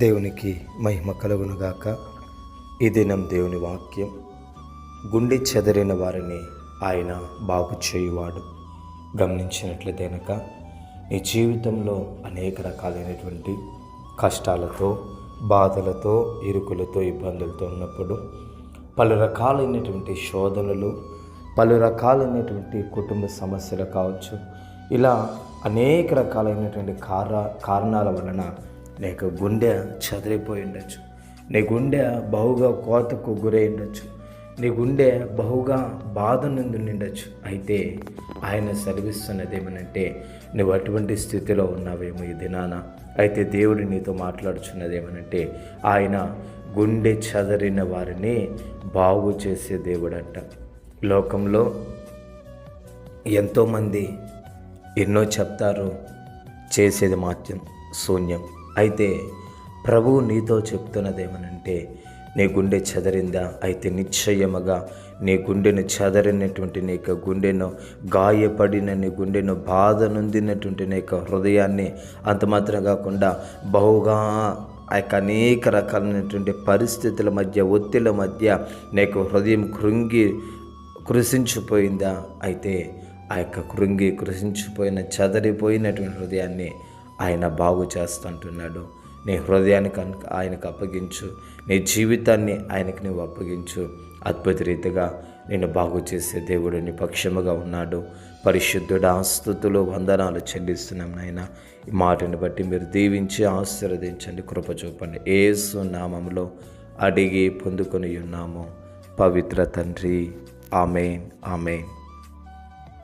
దేవునికి మహిమ కలుగునుగాక. ఈ దినం దేవుని వాక్యం, గుండె చెదరిన వారిని ఆయన బాగు చేయువాడు. గమనించినట్లయితే కనుక నీ జీవితంలో అనేక రకాలైనటువంటి కష్టాలతో, బాధలతో, ఇరుకులతో, ఇబ్బందులతో ఉన్నప్పుడు పలు రకాలైనటువంటి శోధనలు, పలు రకాలైనటువంటి కుటుంబ సమస్యలు కావచ్చు, ఇలా అనేక రకాలైనటువంటి కారణాల వలన నీకు గుండె చెదిరిపోయి ఉండొచ్చు. నీ గుండె బహుగా కోతకు గురై ఉండొచ్చు. నీ గుండె బహుగా బాధ నుండి ఉండొచ్చు. అయితే ఆయన సెలవిస్తున్నది ఏమనంటే, నువ్వు అటువంటి స్థితిలో ఉన్నావేమో ఈ దినాన. అయితే దేవుడు నీతో మాట్లాడుచున్నది ఏమనంటే, ఆయన గుండె చెదరిన వారిని బాగు చేసే దేవుడంట. లోకంలో ఎంతోమంది ఎన్నో చెప్తారు, చేసేది మాత్రం శూన్యం. అయితే ప్రభువు నీతో చెప్తున్నదేమనంటే, నీ గుండె చెదరిందా? అయితే నిశ్చయముగా నీ గుండెను చెదరినటువంటి నీ యొక్క గుండెను, గాయపడిన నీ గుండెను, బాధ నొందినటువంటి నీ యొక్క హృదయాన్ని, అంత మాత్రం కాకుండా బహుగా ఆ యొక్క అనేక రకాలైనటువంటి పరిస్థితుల మధ్య, ఒత్తిళ్ల మధ్య నీకు హృదయం కృషించిపోయిందా? అయితే ఆ యొక్క కృషించిపోయిన, చెదరిపోయినటువంటి హృదయాన్ని ఆయన బాగు చేస్తుంటున్నాడు. నీ హృదయానికి ఆయనకు అప్పగించు, నీ జీవితాన్ని ఆయనకు నువ్వు అప్పగించు. అద్భుత రీతిగా నేను బాగు చేసే దేవుడు నీ పక్షముగా ఉన్నాడు. పరిశుద్ధుడు, స్తుతులు, వందనాలు చెల్లిస్తున్నాం నాయన. ఈ మాటని బట్టి మీరు దీవించి ఆశీర్వదించండి, కృప చూపండి. యేసు నామములో అడిగి పొందుకొని ఉన్నాము పవిత్ర తండ్రి. ఆమేన్, ఆమేన్.